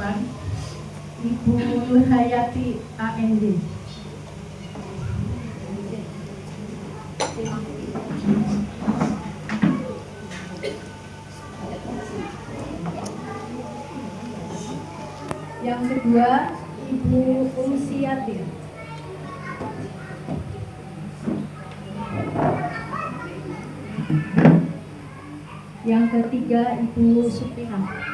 depan Ibu Nurhayati AND. Yang kedua Ibu Umsiyati. Yang ketiga Ibu Supina.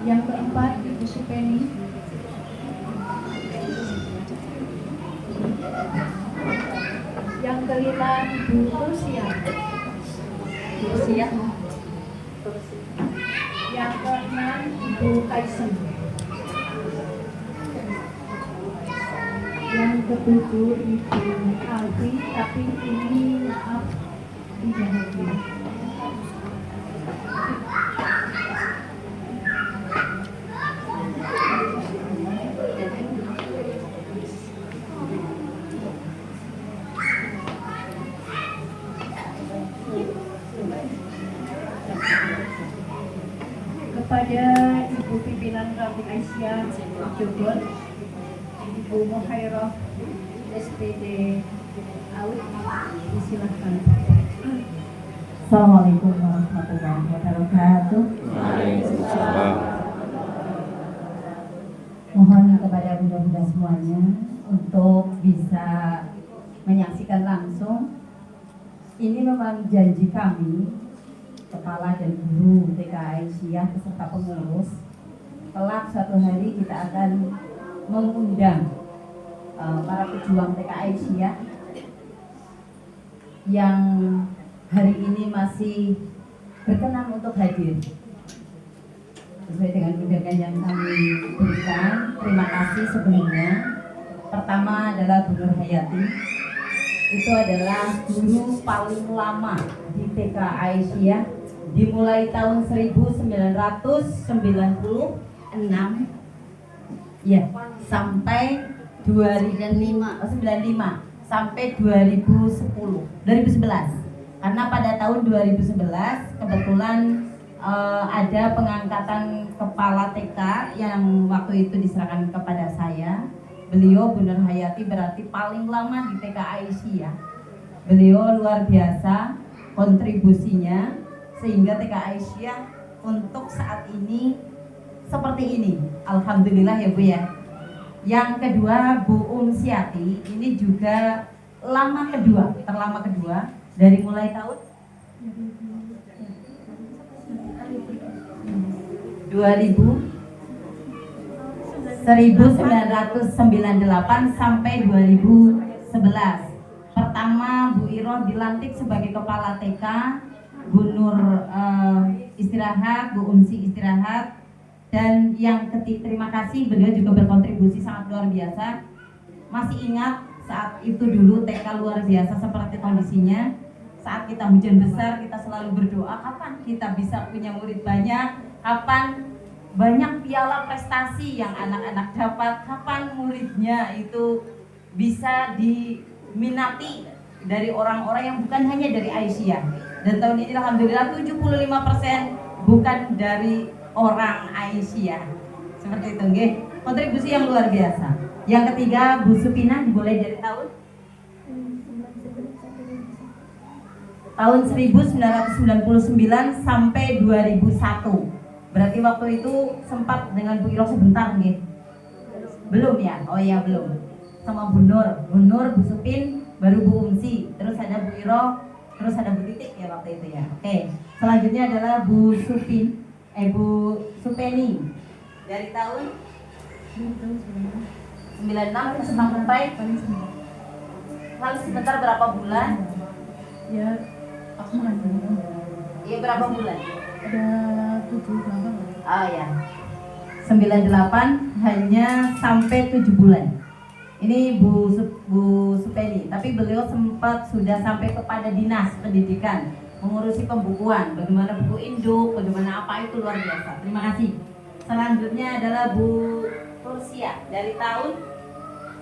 Yang keempat Ibu Supeni. Yang kelima Ibu Tursia. Yang keenam Ibu Kaisen. Yang ketujuh Ibu Alfi, tapi ini maaf tidak hadir. Kepada Ibu Pimpinan Rabi Aisyah Jogor, Ibu Muhairah SPD Aut, silakan. Assalamualaikum warahmatullahi wabarakatuh. Waalaikumsalam. Mohon kepada bunda-bunda semuanya untuk bisa menyaksikan langsung. Ini memang janji kami, kepala dan guru TK Aisyah beserta pengurus. Kelak suatu hari kita akan mengundang para pejuang TK Aisyah yang hari ini masih berkenan untuk hadir sesuai dengan undangan yang kami berikan. Terima kasih sebelumnya. Pertama adalah Bu Nurhayati. Itu adalah guru paling lama di TK Aisyah, dimulai tahun 1996 ya sampai 2095 sampai 2011. Karena pada tahun 2011 kebetulan ada pengangkatan kepala TK yang waktu itu diserahkan kepada saya. Beliau Bu Nurhayati berarti paling lama di TK Aisyah. Beliau luar biasa kontribusinya sehingga TK Aisyah untuk saat ini seperti ini. Alhamdulillah ya Bu ya. Yang kedua Bu Umsiyati, ini juga terlama kedua dari mulai tahun 1998 sampai 2011. Pertama Bu Iroh dilantik sebagai kepala TK, Bu Nur istirahat, Bu Umsi istirahat. Dan yang ketiga, terima kasih, beliau juga berkontribusi sangat luar biasa. Masih ingat saat itu dulu TK luar biasa seperti kondisinya. Saat kita hujan besar, kita selalu berdoa kapan kita bisa punya murid banyak, kapan banyak piala prestasi yang anak-anak dapat, kapan muridnya itu bisa diminati dari orang-orang yang bukan hanya dari Aisyah. Dan tahun ini alhamdulillah 75% bukan dari orang Aisyah. Seperti itu nggih. Kontribusi yang luar biasa. Yang ketiga Bu Supina, dimulai dari tahun 1999 sampai 2001. Berarti waktu itu sempat dengan Bu Iroh sebentar nggih. Belum ya? Oh iya belum. Sama Bu Nur, Bu Supin, baru Bu Umsi, terus ada Bu Iroh, terus ada Bu Titik ya waktu itu ya. Oke. Selanjutnya adalah Bu Supin, Bu Supeni dari tahun 96 sampai lalu sebentar berapa bulan? Ya, aku nggak. Iya berapa bulan? Ada 7 bulan. Oh ya, 98 hanya sampai 7 bulan. Ini Bu Supeni, tapi beliau sempat sudah sampai kepada dinas pendidikan, mengurusi pembukuan, bagaimana buku induk, bagaimana apa itu luar biasa. Terima kasih. Selanjutnya adalah Bu Tursia dari tahun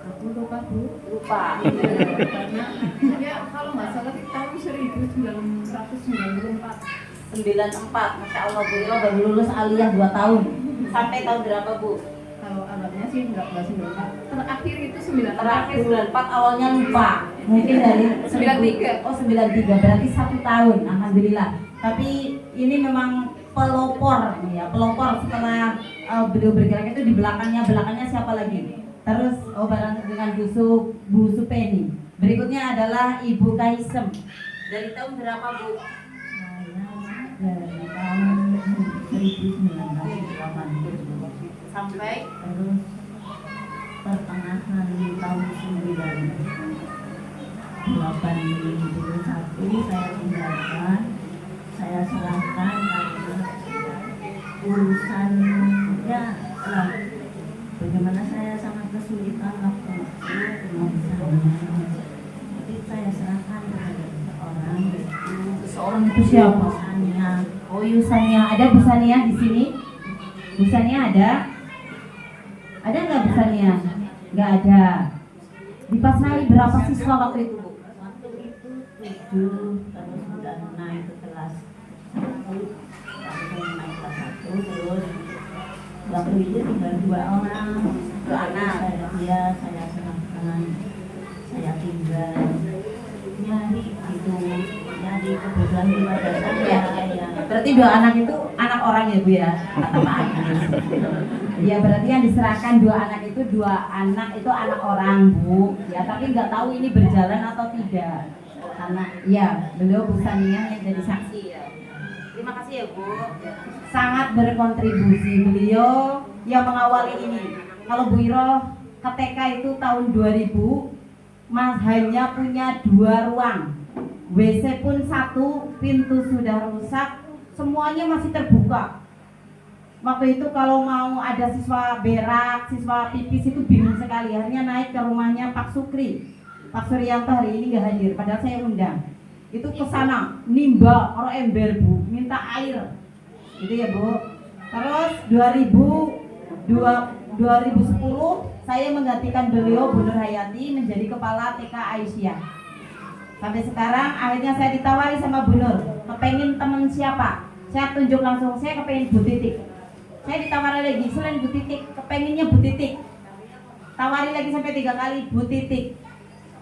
Aku lupa Bu. lupa. Karena ya kalau nggak salah di tahun 1994. 94. Masya Allah, Bu Iro baru lulus aliyah 2 tahun. Sampai tahun berapa, Bu? Kalau abadnya sih nggak 94. Terakhir itu 94. Terakhir 94, awalnya lupa. Mungkin dari 93. Oh, 93. Berarti 1 tahun. Alhamdulillah. Tapi ini memang pelopor ya, pelopor setelah beliau bergerak itu di belakangnya siapa lagi? Terus bareng dengan Bu Supeni. Berikutnya adalah Ibu Kaisem. Dari tahun berapa, Bu? Dari tahun 1980 Sampai terus pertengahan tahun 1981 saya tinggalkan, saya serahkan karena urusan ya lah, bagaimana saya sangat kesulitan waktu itu jadi saya serahkan kepada seseorang itu siapa? Sania. Oh, Yusania. Ada Bu Sania di sini? Bu Sania ada? Ada nggak Bu Sania? Nggak ada. Di Pasrai berapa siswa waktu itu, Bu? Waktu itu 7, terus udah naik ke kelas 1, langsung naik kelas 1, terus waktu itu tinggal 2 orang. 2 anak. Saya serahkan, saya tinggal nyari gitu, nyari kebutuhan keluarga saya. Ya. Berarti 2 anak itu anak orang ya, Bu ya? Kata Pak Agus. Ya, berarti yang diserahkan 2 anak itu 2 anak itu anak orang, Bu. Ya, tapi nggak tahu ini berjalan atau tidak. Karena ya beliau Bu Sania yang jadi saksi ya. Terima kasih ya, Bu. Sangat berkontribusi beliau yang mengawali ini. Kalau Bu Iro ke TK itu tahun 2000, Mas hanya punya 2 ruang. WC pun 1, pintu sudah rusak, semuanya masih terbuka. Waktu itu kalau mau ada siswa berak, siswa pipis itu bingung sekali. Akhirnya naik ke rumahnya Pak Sukri. Pak Suryanto hari ini nggak hadir, padahal saya undang. Itu ke sana, nimba orang ember, Bu, minta air. Itu ya, Bu. Terus 2010 saya menggantikan beliau Bu Nur Hayati menjadi kepala TK Aisyah. Sampai sekarang akhirnya saya ditawari sama Bu Nur, kepengen temen siapa? Saya tunjuk langsung, saya kepengen Bu Titik. Saya ditawari lagi, selain Bu Titik, kepengennya Bu Titik. Tawari lagi sampai 3 kali Bu Titik.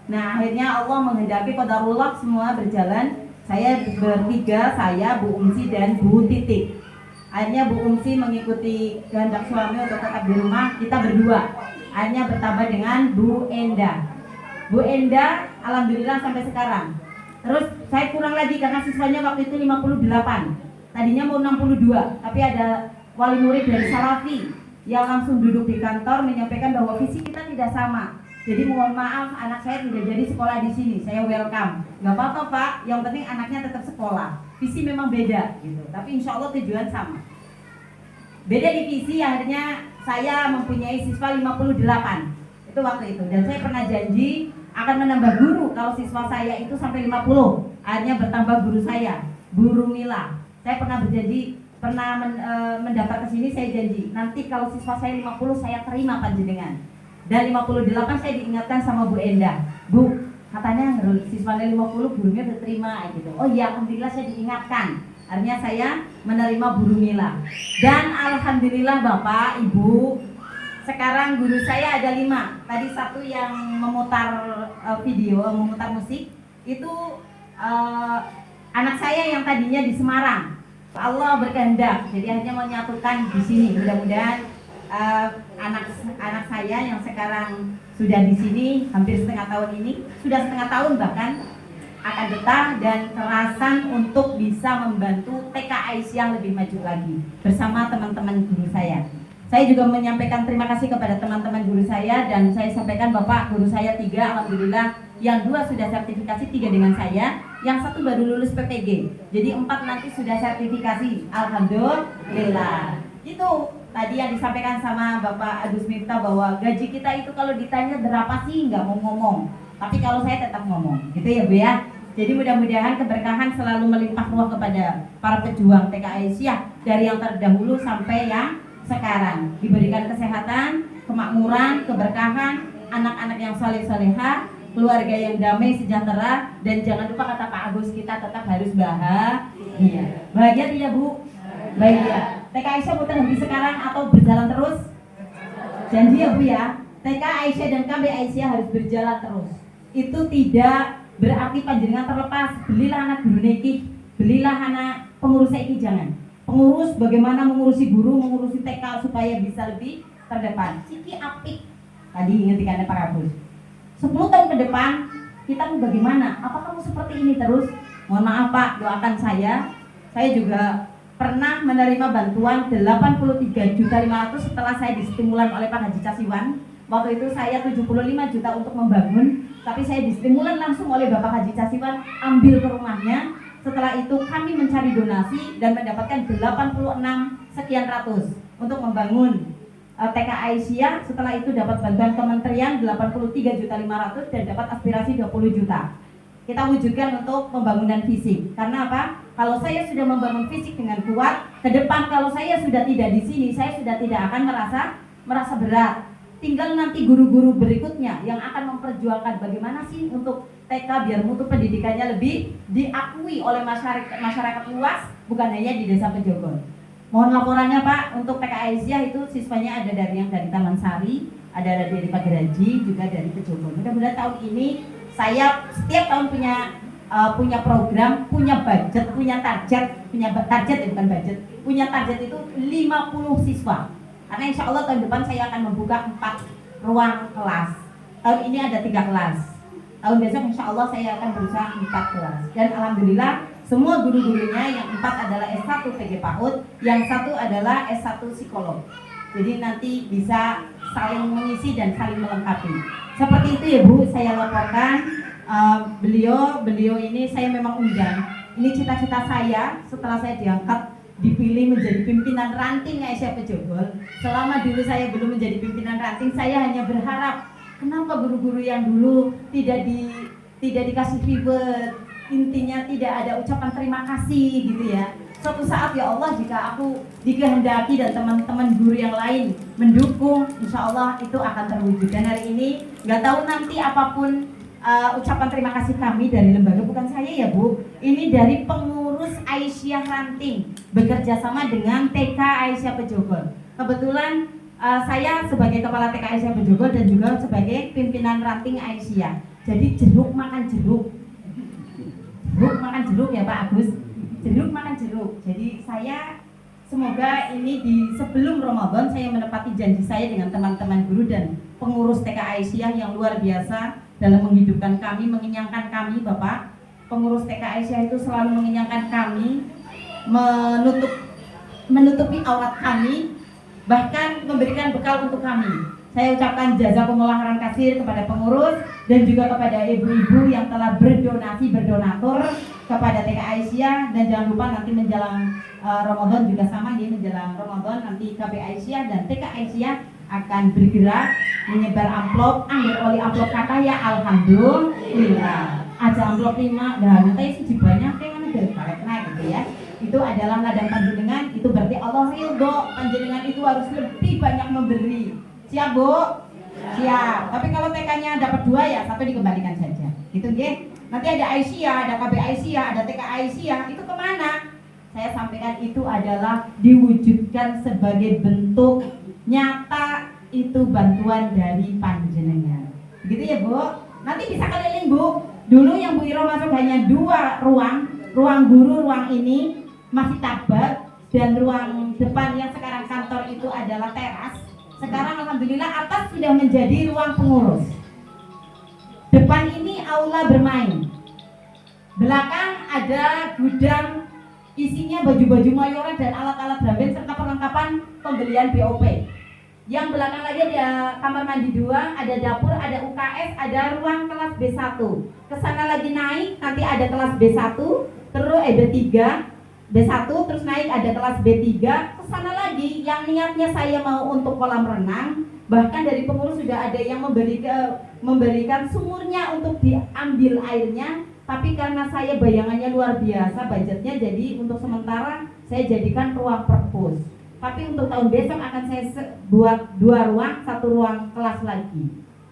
Nah, akhirnya Allah menghendaki qadarullah semua berjalan. Saya bertiga, saya, Bu Umsi dan Bu Titik. Akhirnya Bu Umsi mengikuti kehendak suami untuk tetap di rumah, kita berdua. Akhirnya bertambah dengan Bu Enda. Bu Enda, alhamdulillah sampai sekarang. Terus saya kurang lagi karena siswanya waktu itu 58. Tadinya mau 62, tapi ada wali murid dari Salafi yang langsung duduk di kantor menyampaikan bahwa visi kita tidak sama. Jadi mohon maaf anak saya tidak jadi sekolah di sini. Saya welcome. Gak apa-apa, Pak. Yang penting anaknya tetap sekolah. Visi memang beda gitu. Tapi insya Allah tujuan sama. Beda di visi, akhirnya saya mempunyai siswa 58. Itu waktu itu. Dan saya pernah janji akan menambah guru kalau siswa saya itu sampai 50. Akhirnya bertambah guru saya, Bu Rumila. Saya pernah berjanji, mendaftar ke sini saya janji. Nanti kalau siswa saya 50 saya terima panjenengan. Dan 58 saya diingatkan sama Bu Enda. Bu, katanya siswanya 50 gurunya diterima gitu. Oh iya, alhamdulillah saya diingatkan. Artinya saya menerima Bu Rumila. Dan alhamdulillah Bapak, Ibu, sekarang guru saya ada 5. Tadi 1 yang memutar video, memutar musik. Itu anak saya yang tadinya di Semarang. Allah berkehendak, jadi hanya menyatukan di sini. Mudah-mudahan anak saya yang sekarang sudah di sini hampir setengah tahun ini, sudah setengah tahun bahkan, akan betah dan kerasan untuk bisa membantu TK Aisyah lebih maju lagi bersama teman-teman guru saya. Saya juga menyampaikan terima kasih kepada teman-teman guru saya, dan saya sampaikan Bapak guru saya 3, alhamdulillah, yang 2 sudah sertifikasi, 3 dengan saya, yang 1 baru lulus PPG, jadi 4 nanti sudah sertifikasi, alhamdulillah. Itu tadi yang disampaikan sama Bapak Agus Miftah bahwa gaji kita itu kalau ditanya berapa sih nggak mau ngomong, tapi kalau saya tetap ngomong, gitu ya Bu ya. Jadi mudah-mudahan keberkahan selalu melimpah ruah kepada para pejuang TK Aisyah dari yang terdahulu sampai yang sekarang. Diberikan kesehatan, kemakmuran, keberkahan, anak-anak yang saleh-salehah, keluarga yang damai, sejahtera, dan jangan lupa kata Pak Agus, kita tetap harus bahagia. Bahagia tidak Bu? Bahagia. TK Aisyah mau terhenti sekarang atau berjalan terus? Janji ya Bu ya. TK Aisyah dan KB Aisyah harus berjalan terus. Itu tidak berarti panjenengan terlepas. Belilah anak guru nekih, belilah anak pengurus iki, jangan. Pengurus bagaimana mengurusi guru, mengurusi TK supaya bisa lebih terdepan. Ciki apik. Tadi ingatkan Pak Agus. 10 tahun ke depan kita mau bagaimana? Apakah mau seperti ini terus? Mohon maaf Pak, doakan saya. Saya juga pernah menerima bantuan 83.500.000 setelah saya distimulan oleh Pak Haji Casiwan. Waktu itu saya 75 juta untuk membangun, tapi saya distimulan langsung oleh Bapak Haji Casiwan, ambil ke rumahnya. Setelah itu kami mencari donasi dan mendapatkan 86 sekian ratus untuk membangun TK Aisyah. Setelah itu dapat bantuan kementerian 83.500.000 dan dapat aspirasi 20 juta. Kita wujudkan untuk pembangunan fisik. Karena apa? Kalau saya sudah membangun fisik dengan kuat, ke depan kalau saya sudah tidak di sini, saya sudah tidak akan merasa berat. Tinggal nanti guru-guru berikutnya yang akan memperjuangkan bagaimana sih untuk TK biar mutu pendidikannya lebih diakui oleh masyarakat luas, bukan hanya di Desa Pejogol. Mohon laporannya Pak, untuk TK Aisyah itu siswanya ada dari Taman Sari, ada dari Pageraji, juga dari Pejogol. Mudah-mudahan tahun ini saya setiap tahun punya program, punya budget, punya target itu 50 siswa. Karena insya Allah tahun depan saya akan membuka 4 ruang kelas. Tahun ini ada 3 kelas. Tahun besok insya Allah saya akan berusaha 4 kelas. Dan alhamdulillah semua guru-gurunya yang 4 adalah S1 PG PAUD, yang 1 adalah S1 psikolog. Jadi nanti bisa saling mengisi dan saling melengkapi. Seperti itu ya Bu, saya laporkan. Beliau ini saya memang undang. Ini cita-cita saya setelah saya diangkat dipilih menjadi pimpinan ranting Aisyah Pejogol. Selama dulu saya belum menjadi pimpinan ranting, saya hanya berharap kenapa guru-guru yang dulu tidak dikasih reward, intinya tidak ada ucapan terima kasih gitu ya. Suatu saat ya Allah, jika aku dikehendaki dan teman-teman guru yang lain mendukung, insya Allah itu akan terwujud. Dan hari ini nggak tahu nanti apapun ucapan terima kasih kami dari lembaga, bukan saya ya Bu, ini dari pengurus Aisyah Ranting bekerja sama dengan TK Aisyah Pejogol. Kebetulan saya sebagai kepala TK Aisyah Pejogol dan juga sebagai pimpinan ranting Aisyah. Jadi jeruk makan jeruk ya Pak Agus, jeruk makan jeruk. Jadi saya semoga ini sebelum Ramadan saya menepati janji saya dengan teman-teman guru dan pengurus TK Aisyah yang luar biasa dalam menghidupkan kami, mengenyangkan kami Bapak. Pengurus TK Aisyah itu selalu mengenyangkan kami, menutupi aurat kami, bahkan memberikan bekal untuk kami. Saya ucapkan jazakumullah khairan katsir kepada pengurus dan juga kepada ibu-ibu yang telah berdonatur kepada TK Aisyah. Dan jangan lupa nanti menjelang Ramadan juga sama nih, menjelang Ramadan nanti KB Aisyah dan TK Aisyah akan bergerak menyebar amplop, ambil oli amplop kata ya alhamdulillah. Aja amplop 5 dan nanti sih banyak kan ada naik gitu ya. Itu adalah ladang panjenengan, itu berarti Allah ridho, panjenengan itu harus lebih banyak memberi. Siap Bu? Siap. Tapi kalau TK-nya dapat 2 ya, 1 dikembalikan saja. Gitu nggih. Nanti ada Aisyah, ada KB Aisyah, ada TK Aisyah, itu kemana? Saya sampaikan itu adalah diwujudkan sebagai bentuk nyata itu bantuan dari panjenengan. Begitu ya Bu? Nanti bisa keliling Bu. Dulu yang Bu Iro masuk hanya 2 ruang guru, ruang ini masih tabak, dan ruang depan yang sekarang kantor itu adalah teras. Sekarang alhamdulillah atas sudah menjadi ruang pengurus. Depan ini aula bermain. Belakang ada gudang isinya baju-baju mayora dan alat-alat drum serta perlengkapan pembelian BOP. Yang belakang lagi ada kamar mandi 2, ada dapur, ada UKS, ada ruang kelas B1. Kesana lagi naik, nanti ada kelas B1, terus B3, B1, terus naik ada kelas B3. Kesana lagi, yang niatnya saya mau untuk kolam renang, bahkan dari pengurus sudah ada yang memberikan sumurnya untuk diambil airnya. Tapi karena saya bayangannya luar biasa budgetnya, jadi untuk sementara saya jadikan ruang perpus. Tapi untuk tahun besok akan saya buat 2 ruang, 1 ruang kelas lagi.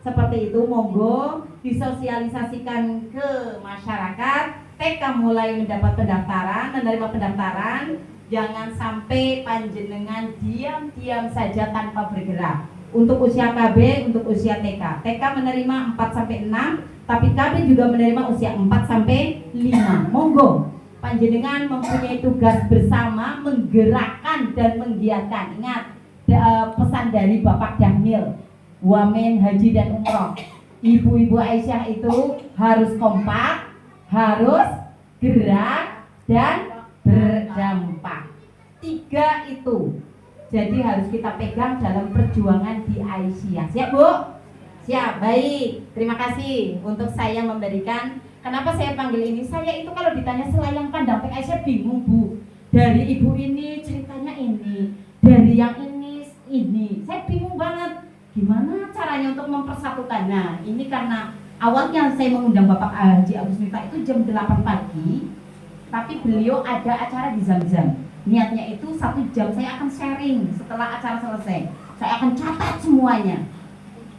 Seperti itu, monggo disosialisasikan ke masyarakat. TK mulai mendapat pendaftaran, menerima pendaftaran. Jangan sampai panjenengan diam-diam saja tanpa bergerak. Untuk usia KB, untuk usia TK. TK menerima 4 sampai 6, tapi KB juga menerima usia 4 sampai 5. Monggo panjenengan mempunyai tugas bersama menggerakkan dan menggiatkan. Ingat pesan dari Bapak Dhanil, Wamen Haji dan Umroh. Ibu-ibu Aisyah itu harus kompak, harus gerak dan berdampak. 3 itu. Jadi harus kita pegang dalam perjuangan di Aisyah. Siap, Bu? Siap, baik. Terima kasih untuk saya memberikan. Kenapa saya panggil ini? Saya itu kalau ditanya selayang pandang Aisyah bingung, Bu. Dari ibu ini ceritanya ini, dari yang ini. Saya bingung banget. Gimana caranya untuk mempersatukan? Nah, ini karena awalnya saya mengundang Bapak Haji Agus Miftah itu jam 8 pagi, tapi beliau ada acara di Zam-Zam. Niatnya itu 1 jam saya akan sharing setelah acara selesai. Saya akan catat semuanya.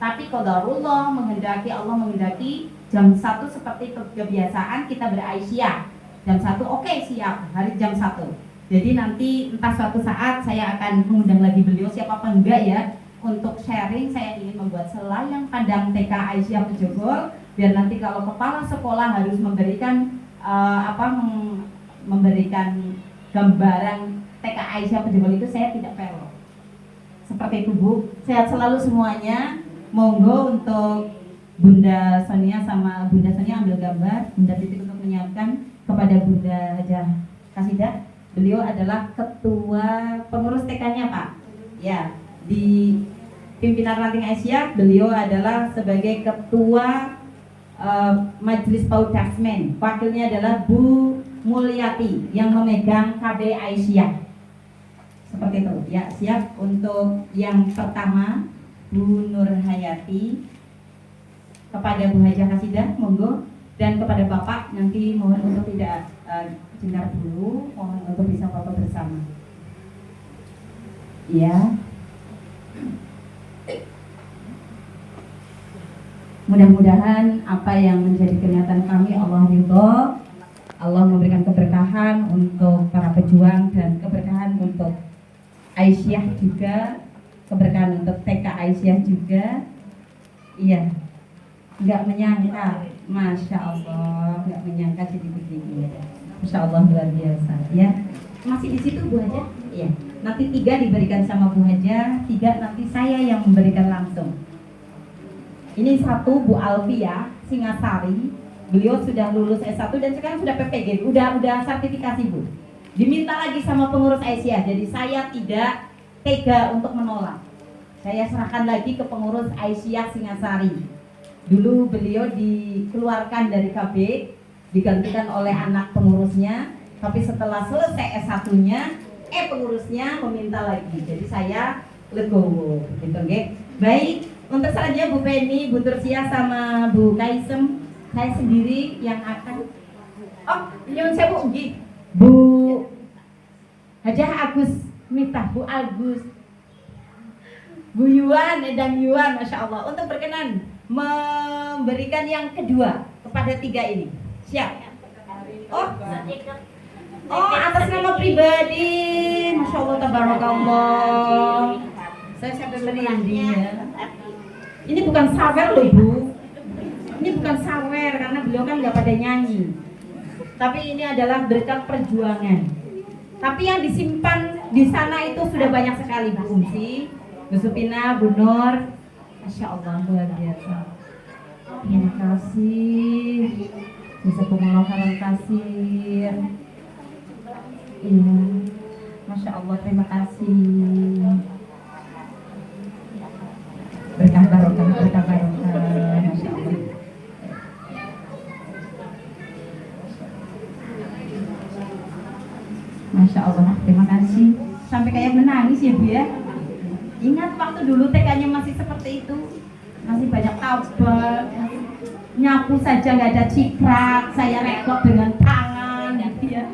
Tapi qadarullah menghendaki, Allah menghendaki jam 1 seperti kebiasaan kita beraisyah. Jam 1 oke, siap, hari jam 1. Jadi nanti entah suatu saat saya akan mengundang lagi beliau, siapa apa enggak ya, untuk sharing. Saya ingin membuat selayang pandang TK Aisyah Pejogol, biar nanti kalau kepala sekolah harus memberikan memberikan gambaran TK Aisyah Pejogol itu saya tidak perlu. Seperti itu, Bu. Sehat selalu semuanya. Monggo untuk Bunda Sonia sama Bunda Sonia ambil gambar. Bunda Titik untuk menyiapkan kepada Bunda Hajah Kasidah. Beliau adalah ketua pengurus TK-nya, Pak. Ya, di pimpinan ranting Aisyah beliau adalah sebagai ketua Majelis PAUD Dasmen. Wakilnya adalah Bu Mulyati yang memegang KB Aisyah. Seperti itu. Ya, siap. Untuk yang pertama Bu Nur Hayati, kepada Bu Hajah Kasidah, monggo. Dan kepada Bapak nanti mohon untuk tidak dengar dulu, mohon untuk bisa foto bersama. Ya. Mudah-mudahan apa yang menjadi kenyataan kami Allah ridho, Allah memberikan keberkahan untuk para pejuang dan keberkahan untuk Aisyah juga, keberkahan untuk TK Aisyah juga. Iya, nggak menyangka, Masya Allah, nggak menyangka jadi begini. Masya Allah, luar biasa. Ya, masih di situ Bu Haja? Iya. Nanti 3 diberikan sama Bu Haja, 3 nanti saya yang memberikan langsung. Ini 1 Bu Alfia Singasari, beliau sudah lulus S1 dan sekarang sudah PPG, udah sertifikasi, Bu. Diminta lagi sama pengurus Aisyah, jadi saya tidak tega untuk menolak. Saya serahkan lagi ke pengurus Aisyah Singasari. Dulu beliau dikeluarkan dari KB, digantikan oleh anak pengurusnya, tapi setelah selesai S1-nya, pengurusnya meminta lagi. Jadi saya legowo, gitu, nggih. Baik, untuk selanjutnya Bu Penny, Bu Tursia sama Bu Kaisem, saya sendiri yang akan. Oh, nyuwun sewu nggih. Bu Hajah Agus Miftah, Bu Agus, Bu Yuan, Edang Yuan, Masya Allah, untuk berkenan memberikan yang kedua kepada 3 ini. Siap? Oh, atas nama pribadi, Masya Allah, tabarakallah. Saya sampai merinding ya. Ini bukan sawer loh, Bu. Ini bukan sawer karena beliau kan nggak pada nyanyi. Tapi ini adalah berkat perjuangan. Tapi yang disimpan di sana itu sudah banyak sekali, Bu Umsi, Bu Supina, Bu Nur. Masya Allah, luar biasa. Terima kasih. Bisa pengelolaan kasir. Iya. Masya Allah, terima kasih. Berkah barokah, berkah barokah. Masya Allah. Masya Allah, terima kasih. Sampai kayak menangis ya, Bu ya. Ingat waktu dulu TK-nya masih seperti itu, masih banyak tabel, nyapu saja nggak ada cikrak, saya rekod dengan tangan, ya.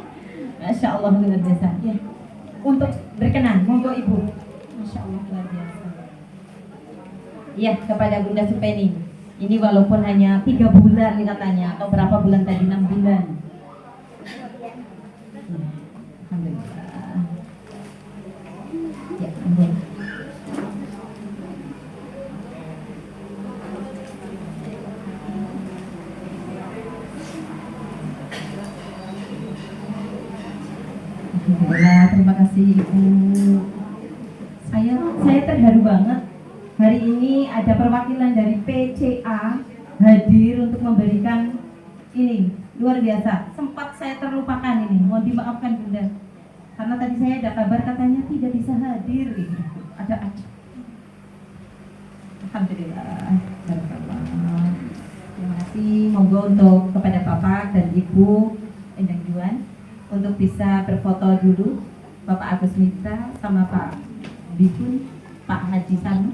Masya Allah, luar biasa. Ya. Untuk berkenan, monggo Ibu. Masya Allah, luar biasa. Iya, kepada Bunda Supeni. Ini walaupun hanya 3 bulan katanya, atau berapa bulan tadi, 6 bulan. Alhamdulillah. Ya, ampun. Alhamdulillah, terima kasih Ibu. Saya terharu banget. Hari ini ada perwakilan dari PCA hadir untuk memberikan ini, luar biasa. Sempat saya terlupakan ini, mohon dimaafkan Bunda. Karena tadi saya ada kabar katanya tidak bisa hadir. Ada. Alhamdulillah. Barakallah. Terima kasih. Monggo untuk kepada Bapak dan Ibu Endang Juan untuk bisa berfoto dulu. Bapak Agus Mitra sama Pak Bikun, Pak Haji Sanu.